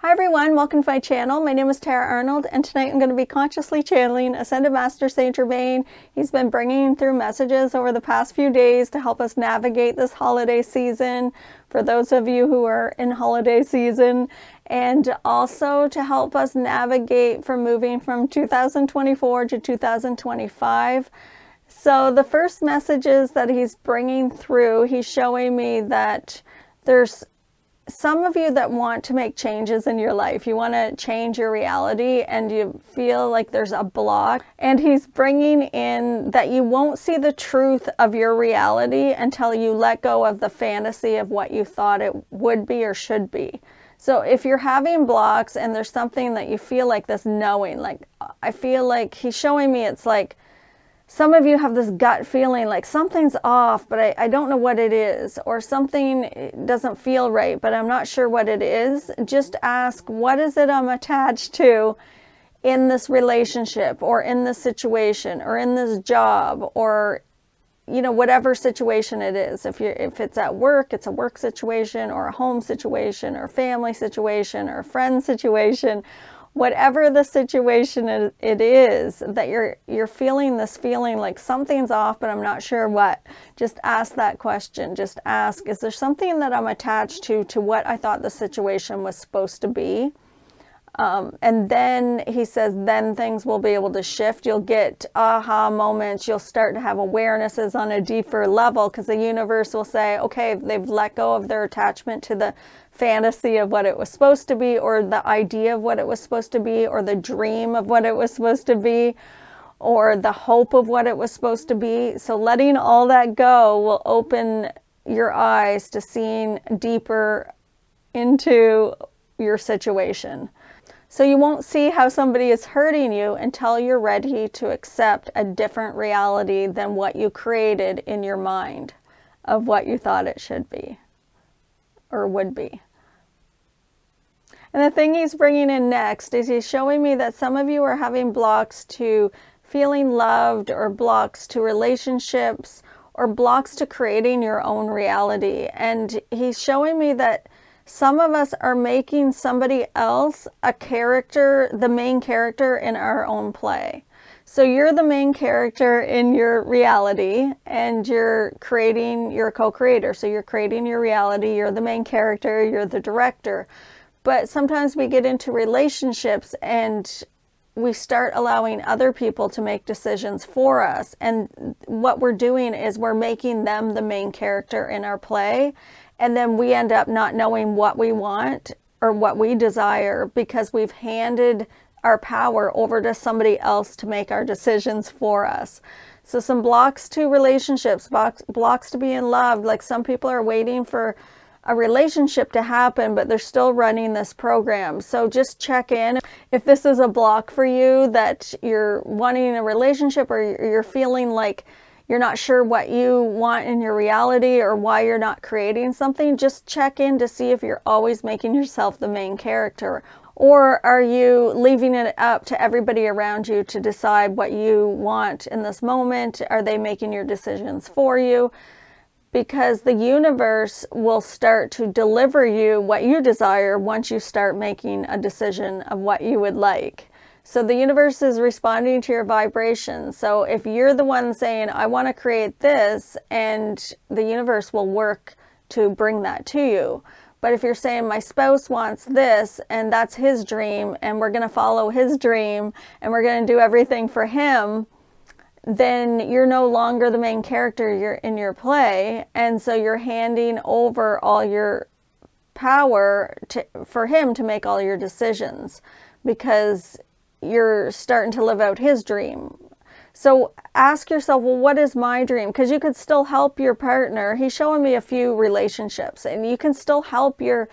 Hi everyone, welcome to my channel. My name is Tara Arnold, and tonight I'm going to be consciously channeling Ascended Master Saint Germain. He's been bringing through messages over the past few days to help us navigate this holiday season, for those of you who are in holiday season, and also to help us navigate from moving from 2024 to 2025. So the first messages that he's bringing through, he's showing me that there's some of you that want to make changes in your life. You want to change your reality and you feel like there's a block. And he's bringing in that you won't see the truth of your reality until you let go of the fantasy of what you thought it would be or should be. So if you're having blocks and there's something that you feel like this knowing, like I feel like he's showing me, it's like some of you have this gut feeling like something's off, but I don't know what it is, or something doesn't feel right, but I'm not sure what it is. Just ask, what is it I'm attached to in this relationship, or in this situation, or in this job, or whatever situation it is. If it's at work, it's a work situation, or a home situation, or family situation, or a friend situation. Whatever the situation it is that you're feeling this feeling like something's off, but I'm not sure what, just ask that question. Just ask, is there something that I'm attached to what I thought the situation was supposed to be? And then he says, then things will be able to shift. You'll get aha moments. You'll start to have awarenesses on a deeper level, because the universe will say, okay, they've let go of their attachment to the fantasy of what it was supposed to be, or the idea of what it was supposed to be, or the dream of what it was supposed to be, or the hope of what it was supposed to be. So letting all that go will open your eyes to seeing deeper into your situation. So you won't see how somebody is hurting you until you're ready to accept a different reality than what you created in your mind of what you thought it should be or would be. And the thing he's bringing in next is he's showing me that some of you are having blocks to feeling loved, or blocks to relationships, or blocks to creating your own reality. And he's showing me that some of us are making somebody else a character, the main character in our own play. So you're the main character in your reality, and you're a co-creator. So you're creating your reality, you're the main character, you're the director. But sometimes we get into relationships and we start allowing other people to make decisions for us. And what we're doing is we're making them the main character in our play. And then we end up not knowing what we want or what we desire, because we've handed our power over to somebody else to make our decisions for us. So some blocks to relationships, blocks to being loved. Like some people are waiting for a relationship to happen, but they're still running this program. So just check in. If this is a block for you, that you're wanting a relationship, or you're feeling like you're not sure what you want in your reality, or why you're not creating something, just check in to see if you're always making yourself the main character. Or are you leaving it up to everybody around you to decide what you want in this moment? Are they making your decisions for you? Because the universe will start to deliver you what you desire once you start making a decision of what you would like. So the universe is responding to your vibration. So if you're the one saying, I want to create this, and the universe will work to bring that to you. But if you're saying, my spouse wants this, and that's his dream, and we're going to follow his dream, and we're going to do everything for him, then you're no longer the main character, you're in your play. And so you're handing over all your power for him to make all your decisions, because you're starting to live out his dream. So ask yourself, well, what is my dream? Because you could still help your partner. He's showing me a few relationships, and you can still help your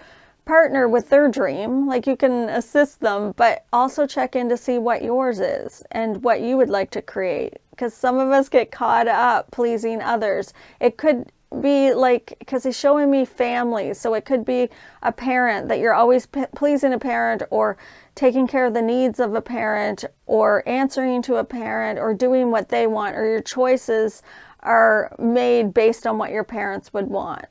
partner with their dream. Like you can assist them, but also check in to see what yours is and what you would like to create. Because some of us get caught up pleasing others. It could be like, because he's showing me family, so it could be a parent, that you're always pleasing a parent, or taking care of the needs of a parent, or answering to a parent, or doing what they want, or your choices are made based on what your parents would want.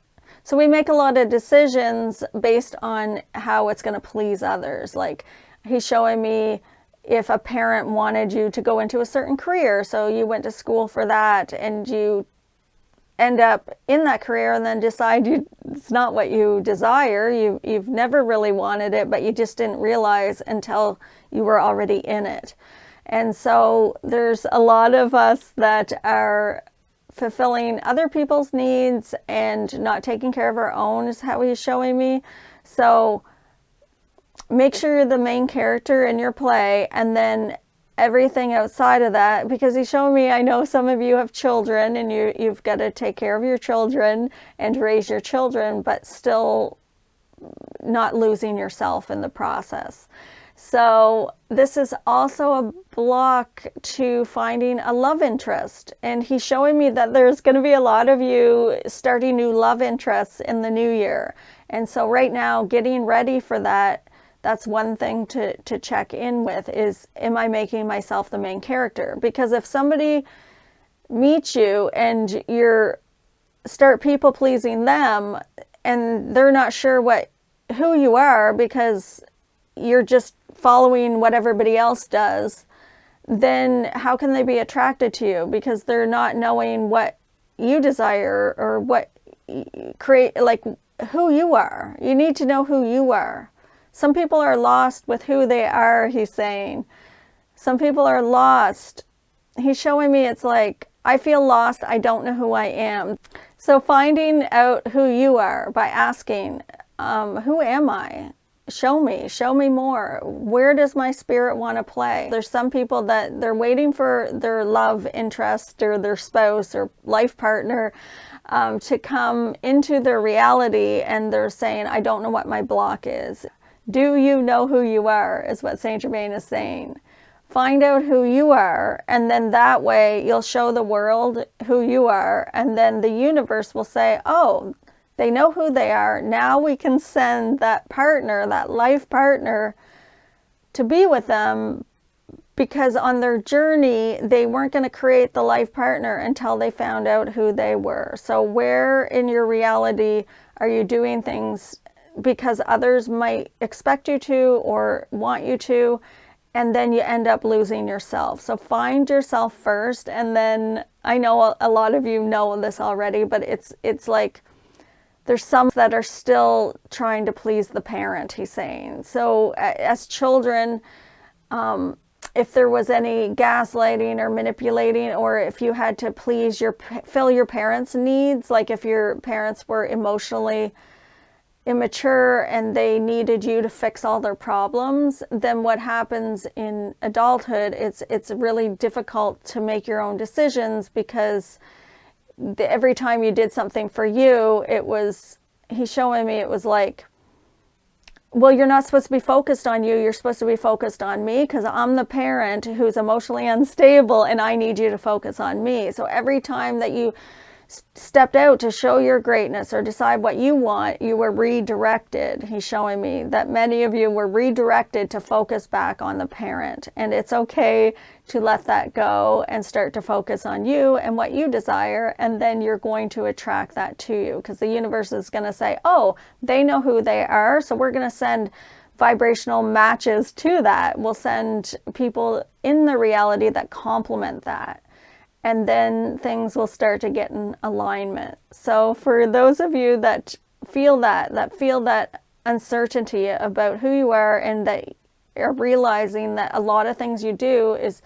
So we make a lot of decisions based on how it's going to please others. Like he's showing me if a parent wanted you to go into a certain career, so you went to school for that and you end up in that career and then decide it's not what you desire. You've never really wanted it, but you just didn't realize until you were already in it. And so there's a lot of us that are fulfilling other people's needs and not taking care of our own, is how he's showing me. So make sure you're the main character in your play, and then everything outside of that, because he's showing me, I know some of you have children and you've got to take care of your children and raise your children, but still not losing yourself in the process. So this is also a block to finding a love interest. And he's showing me that there's going to be a lot of you starting new love interests in the new year. And so right now, getting ready for that, that's one thing to check in with is, am I making myself the main character? Because if somebody meets you and start people pleasing them and they're not sure who you are because you're just following what everybody else does, then how can they be attracted to you? Because they're not knowing what you desire or what like who you are. You need to know who you are. Some people are lost with who they are, he's saying. Some people are lost. He's showing me, it's like, I feel lost, I don't know who I am. So finding out who you are by asking, who am I? Show me more. Where does my spirit want to play? There's some people that they're waiting for their love interest or their spouse or life partner to come into their reality, and they're saying, I don't know what my block is. Do you know who you are, is what Saint Germain is saying. Find out who you are, and then that way you'll show the world who you are, and then the universe will say, oh, they know who they are. Now we can send that partner, that life partner, to be with them, because on their journey, they weren't going to create the life partner until they found out who they were. So where in your reality are you doing things because others might expect you to or want you to, and then you end up losing yourself? So find yourself first, and then I know a lot of you know this already, but it's like, there's some that are still trying to please the parent, he's saying. So as children, if there was any gaslighting or manipulating, or if you had to fill your parents' needs, like if your parents were emotionally immature and they needed you to fix all their problems, then what happens in adulthood, it's really difficult to make your own decisions, because every time you did something for you, he's showing me, it was like, well, you're not supposed to be focused on you. You're supposed to be focused on me, because I'm the parent who's emotionally unstable and I need you to focus on me. So every time that you stepped out to show your greatness or decide what you want, you were redirected. He's showing me that many of you were redirected to focus back on the parent, and it's okay to let that go and start to focus on you and what you desire, and then you're going to attract that to you, because the universe is going to say, oh, they know who they are, so we're going to send vibrational matches to that. We'll send people in the reality that complement that. And then things will start to get in alignment. So for those of you that feel that uncertainty about who you are, and that are realizing that a lot of things you do is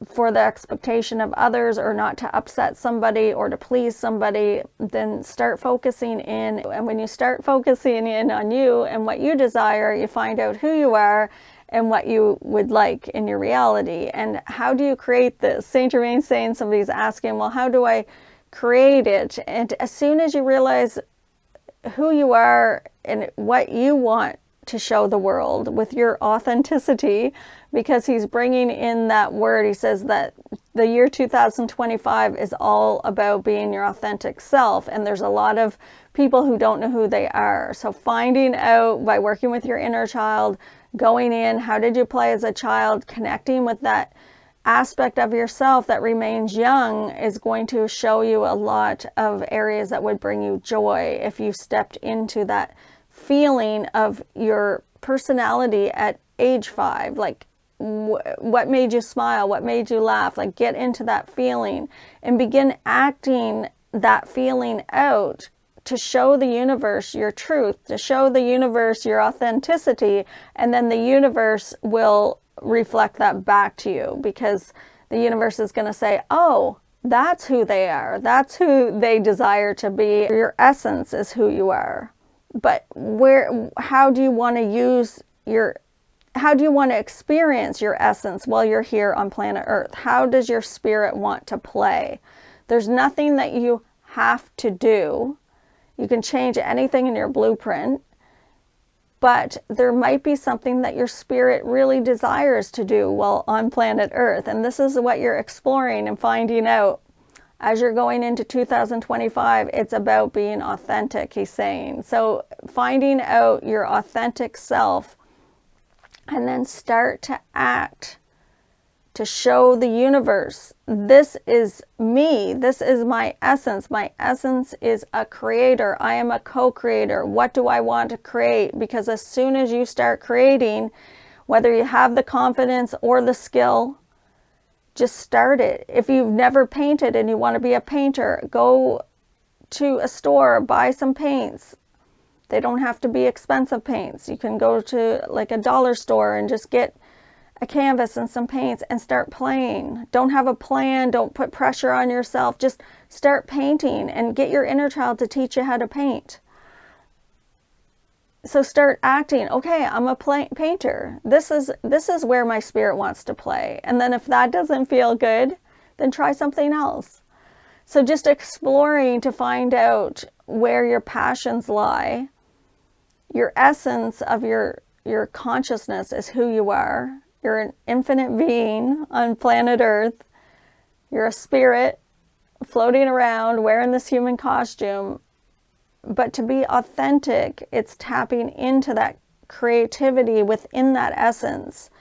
for the expectation of others, or not to upset somebody or to please somebody, then start focusing in. And when you start focusing in on you and what you desire, you find out who you are and what you would like in your reality. And how do you create this? Saint Germain saying, somebody's asking, well, how do I create it? And as soon as you realize who you are and what you want to show the world with your authenticity, because he's bringing in that word, he says that the year 2025 is all about being your authentic self, and there's a lot of people who don't know who they are. So finding out by working with your inner child, going in, how did you play as a child, connecting with that aspect of yourself that remains young is going to show you a lot of areas that would bring you joy if you stepped into that feeling of your personality at age 5. Like, what made you smile? What made you laugh? Like, get into that feeling and begin acting that feeling out to show the universe your truth, to show the universe your authenticity, and then the universe will reflect that back to you, because the universe is going to say, oh, that's who they are. That's who they desire to be. Your essence is who you are. But how do you want to experience your essence while you're here on planet Earth? How does your spirit want to play? There's nothing that you have to do. You can change anything in your blueprint, but there might be something that your spirit really desires to do while on planet Earth. And this is what you're exploring and finding out as you're going into 2025. It's about being authentic, he's saying. So finding out your authentic self, and then start to act to show the universe, this is me, this is my essence. My essence is a creator. I am a co-creator. What do I want to create? Because as soon as you start creating, whether you have the confidence or the skill, just start it. If you've never painted and you want to be a painter, go to a store, buy some paints. They don't have to be expensive paints. You can go to like a dollar store and just get a canvas and some paints and start playing. Don't have a plan. Don't put pressure on yourself. Just start painting and get your inner child to teach you how to paint. So start acting. Okay, I'm a painter. This is where my spirit wants to play. And then if that doesn't feel good, then try something else. So just exploring to find out where your passions lie. Your essence of your consciousness is who you are. You're an infinite being on planet Earth. You're a spirit floating around wearing this human costume. But to be authentic, it's tapping into that creativity within that essence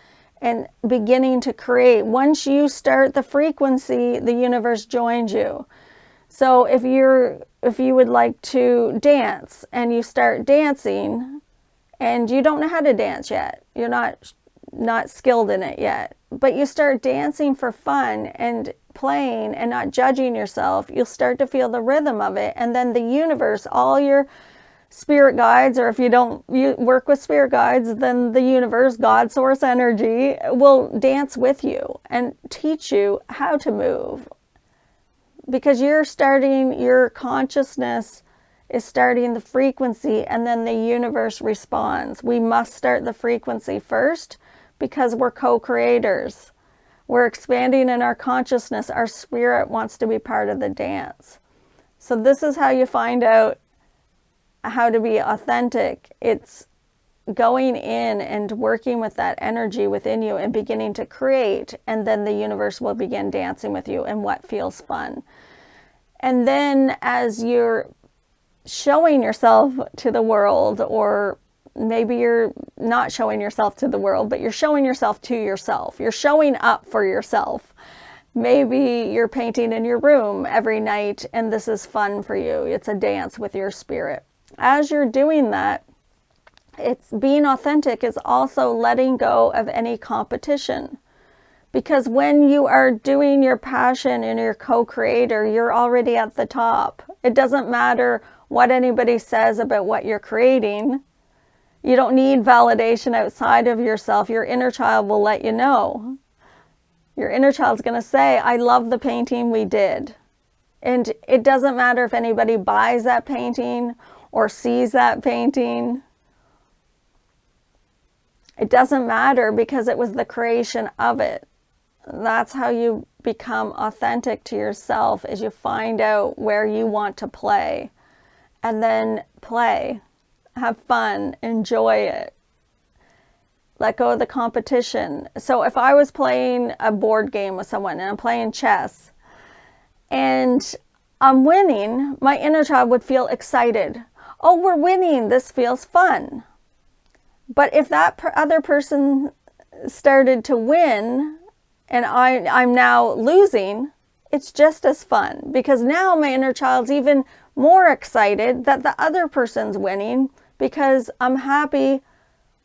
and beginning to create. Once you start the frequency, the universe joins you. So if you would like to dance and you start dancing and you don't know how to dance yet, you're not skilled in it yet, but you start dancing for fun and playing and not judging yourself, you'll start to feel the rhythm of it. And then the universe, all your spirit guides, or if you work with spirit guides, then the universe, God, source energy, will dance with you and teach you how to move. Because your consciousness is starting the frequency, and then the universe responds. We must start the frequency first because we're co-creators. We're expanding in our consciousness. Our spirit wants to be part of the dance. So this is how you find out how to be authentic. It's going in and working with that energy within you and beginning to create, and then the universe will begin dancing with you and what feels fun. And then as you're showing yourself to the world, or maybe you're not showing yourself to the world, but you're showing yourself to yourself. You're showing up for yourself. Maybe you're painting in your room every night and this is fun for you. It's a dance with your spirit. As you're doing that, it's being authentic is also letting go of any competition. Because when you are doing your passion and your co-creator, you're already at the top. It doesn't matter what anybody says about what you're creating. You don't need validation outside of yourself. Your inner child will let you know. Your inner child's going to say, I love the painting we did. And it doesn't matter if anybody buys that painting or sees that painting. It doesn't matter, because it was the creation of it. That's how you become authentic to yourself, is you find out where you want to play. And then play. Have fun. Enjoy it. Let go of the competition. So if I was playing a board game with someone and I'm playing chess and I'm winning, my inner child would feel excited. Oh, we're winning. This feels fun. But if that other person started to win and I'm now losing, it's just as fun, because now my inner child's even more excited that the other person's winning, because I'm happy.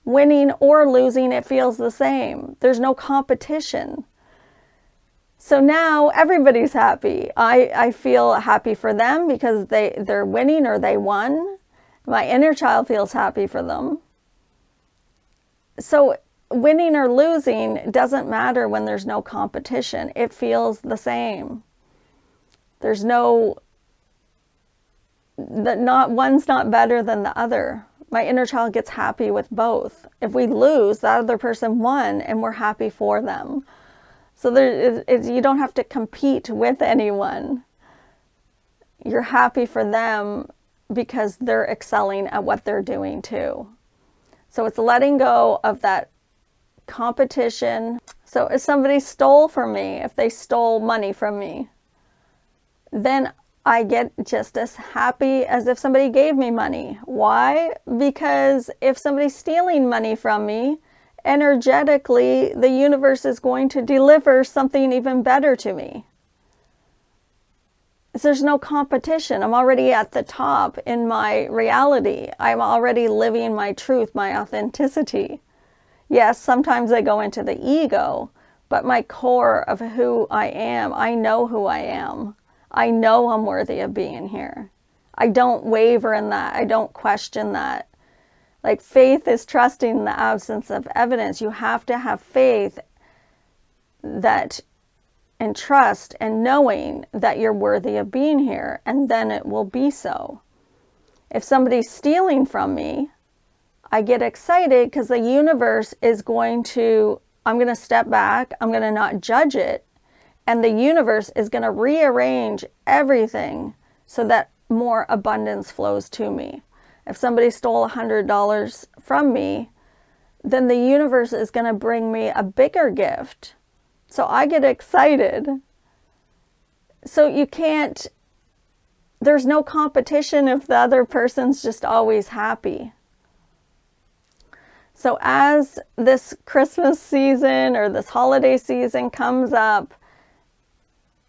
Winning or losing, it feels the same. There's no competition. So now everybody's happy. I feel happy for them because they're winning or they won. My inner child feels happy for them. So winning or losing doesn't matter when there's no competition. It feels the same. There's no, one's not better than the other. My inner child gets happy with both. If we lose, that other person won and we're happy for them. So you don't have to compete with anyone. You're happy for them because they're excelling at what they're doing too. So it's letting go of that competition. So if somebody stole from me, if they stole money from me, then I get just as happy as if somebody gave me money. Why? Because if somebody's stealing money from me, energetically, the universe is going to deliver something even better to me. So there's no competition. I'm already at the top in my reality. I'm already living my truth, my authenticity. Yes, sometimes I go into the ego, but my core of who I am, I know who I am. I know I'm worthy of being here. I don't waver in that. I don't question that. Like, faith is trusting in the absence of evidence. You have to have faith that, and trust and knowing that you're worthy of being here, and then it will be so. If somebody's stealing from me, I get excited because the universe is going to, I'm going to step back, I'm going to not judge it, and the universe is going to rearrange everything so that more abundance flows to me. If somebody stole $100 from me, then the universe is going to bring me a bigger gift. So I get excited. So you can't, there's no competition if the other person's just always happy. So as this Christmas season or this holiday season comes up,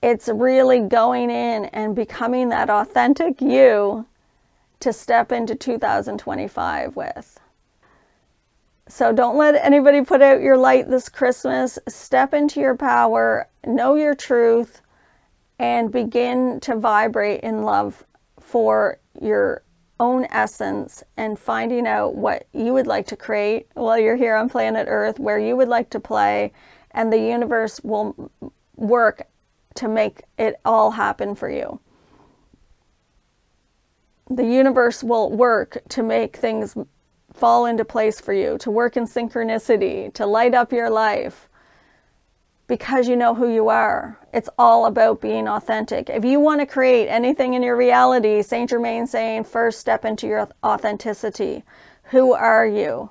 it's really going in and becoming that authentic you to step into 2025 with. So don't let anybody put out your light this Christmas. Step into your power, know your truth, and begin to vibrate in love for your own essence and finding out what you would like to create while you're here on planet Earth, where you would like to play, and the universe will work to make it all happen for you. The universe will work to make things fall into place for you, to work in synchronicity, to light up your life, because you know who you are. It's all about being authentic. If you want to create anything in your reality, Saint Germain saying, first step into your authenticity. Who are you?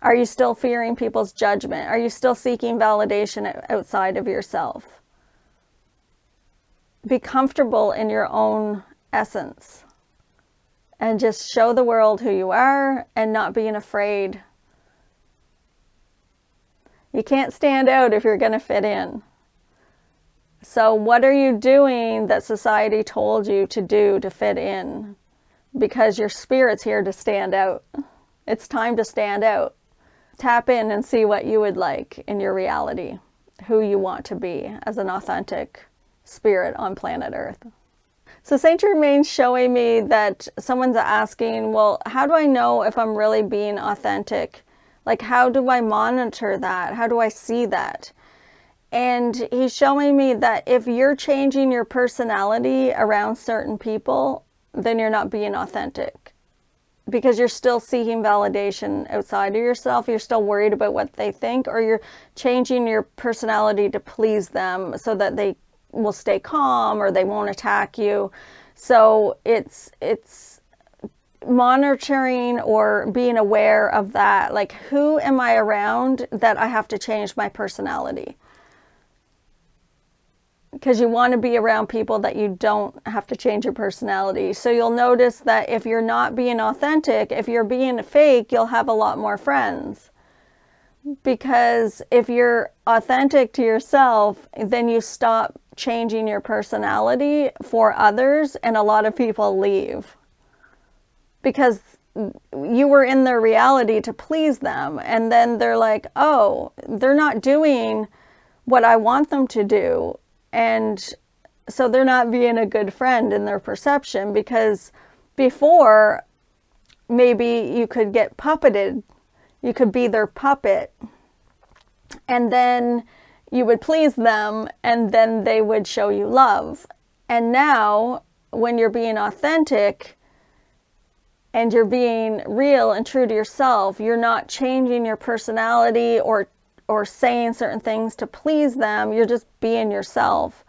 Are you still fearing people's judgment? Are you still seeking validation outside of yourself? Be comfortable in your own essence and just show the world who you are and not being afraid. You can't stand out if you're going to fit in. So what are you doing that society told you to do to fit in? Because your spirit's here to stand out. It's time to stand out. Tap in and see what you would like in your reality, who you want to be as an authentic spirit on planet Earth. So Saint Germain's showing me that someone's asking, well, how do I know if I'm really being authentic? Like, how do I monitor that? How do I see that? And he's showing me that if you're changing your personality around certain people, then you're not being authentic. Because you're still seeking validation outside of yourself. You're still worried about what they think, or you're changing your personality to please them so that they will stay calm or they won't attack you. So it's monitoring or being aware of that. Like, who am I around that I have to change my personality? Because you want to be around people that you don't have to change your personality. So you'll notice that if you're not being authentic, if you're being fake, you'll have a lot more friends. Because if you're authentic to yourself, then you stop changing your personality for others, and a lot of people leave because you were in their reality to please them, and then they're like, oh, they're not doing what I want them to do, and so they're not being a good friend in their perception. Because before, maybe you could get puppeted, you could be their puppet, and then you would please them, and then they would show you love. And now, when you're being authentic and you're being real and true to yourself, you're not changing your personality or saying certain things to please them. You're just being yourself.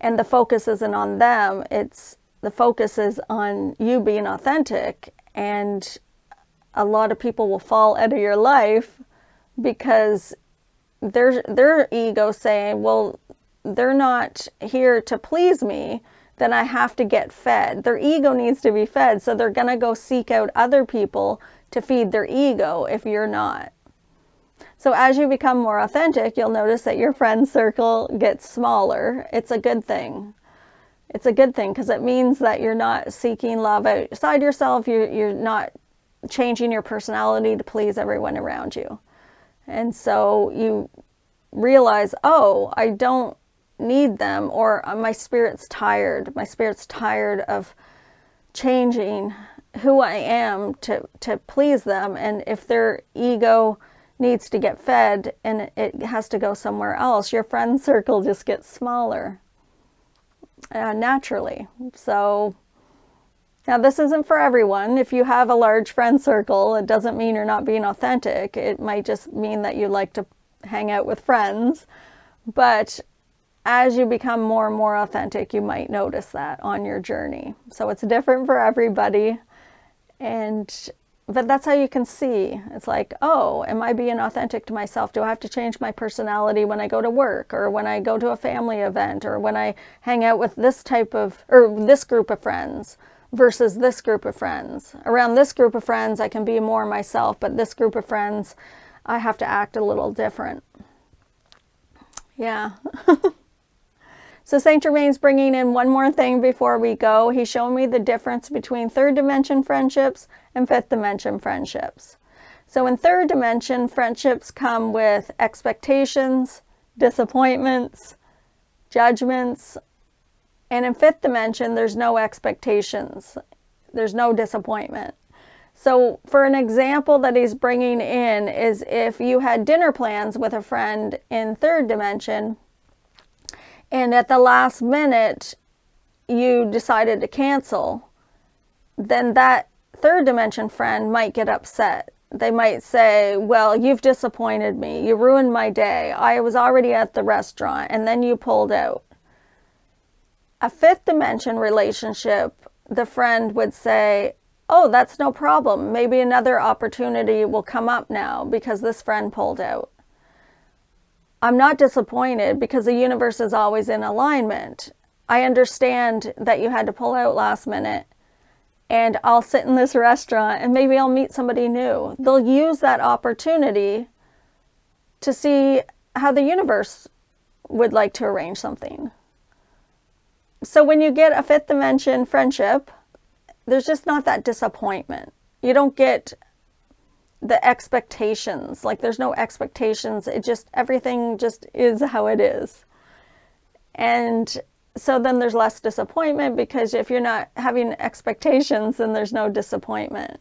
And the focus isn't on them. The focus is on you being authentic. And a lot of people will fall out of your life because their ego saying, well, they're not here to please me, then I have to get fed. Their ego needs to be fed, so they're going to go seek out other people to feed their ego if you're not. So as you become more authentic, you'll notice that your friend circle gets smaller. It's a good thing. It's a good thing because it means that you're not seeking love outside yourself. You're not changing your personality to please everyone around you. And so you realize, oh, I don't need them, or my spirit's tired. My spirit's tired of changing who I am to please them. And if their ego needs to get fed and it has to go somewhere else, your friend circle just gets smaller naturally. So now this isn't for everyone. If you have a large friend circle, it doesn't mean you're not being authentic. It might just mean that you like to hang out with friends. But as you become more and more authentic, you might notice that on your journey. So it's different for everybody. But that's how you can see. It's like, oh, am I being authentic to myself? Do I have to change my personality when I go to work, or when I go to a family event, or when I hang out with this group of friends versus this group of friends? Around this group of friends, I can be more myself, but this group of friends, I have to act a little different. Yeah. So Saint Germain's bringing in one more thing before we go. He's showing me the difference between third dimension friendships and fifth dimension friendships. So in third dimension, friendships come with expectations, disappointments, judgments. And in fifth dimension, there's no expectations. There's no disappointment. So for an example that he's bringing in is if you had dinner plans with a friend in third dimension, and at the last minute, you decided to cancel, then that third dimension friend might get upset. They might say, well, you've disappointed me. You ruined my day. I was already at the restaurant, and then you pulled out. A fifth dimension relationship, the friend would say, oh, that's no problem. Maybe another opportunity will come up now because this friend pulled out. I'm not disappointed because the universe is always in alignment. I understand that you had to pull out last minute, and I'll sit in this restaurant and maybe I'll meet somebody new. They'll use that opportunity to see how the universe would like to arrange something. So when you get a fifth dimension friendship, there's just not that disappointment. You don't get the expectations. Like there's no expectations. Everything just is how it is. And so then there's less disappointment, because if you're not having expectations, then there's no disappointment.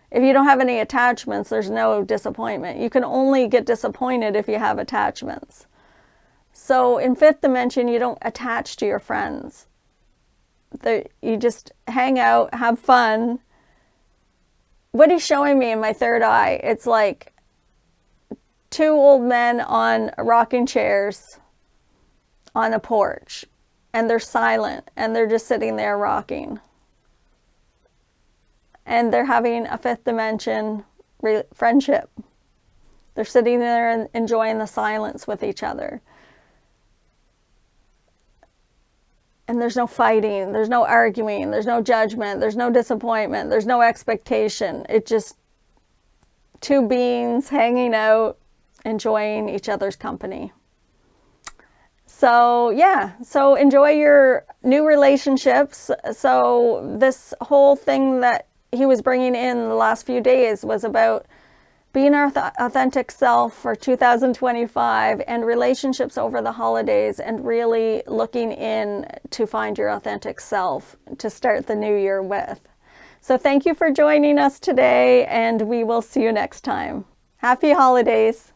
If you don't have any attachments, there's no disappointment. You can only get disappointed if you have attachments. So in fifth dimension, you don't attach to your friends. You just hang out, have fun. What he's showing me in my third eye, it's like two old men on rocking chairs on a porch, and they're silent, and they're just sitting there rocking. And they're having a fifth dimension friendship. They're sitting there and enjoying the silence with each other. And there's no fighting, there's no arguing, there's no judgment, there's no disappointment, there's no expectation. It just two beings hanging out, enjoying each other's company. So yeah, so enjoy your new relationships. So this whole thing that he was bringing in the last few days was about being our authentic self for 2025 and relationships over the holidays, and really looking in to find your authentic self to start the new year with. So thank you for joining us today, and we will see you next time. Happy holidays.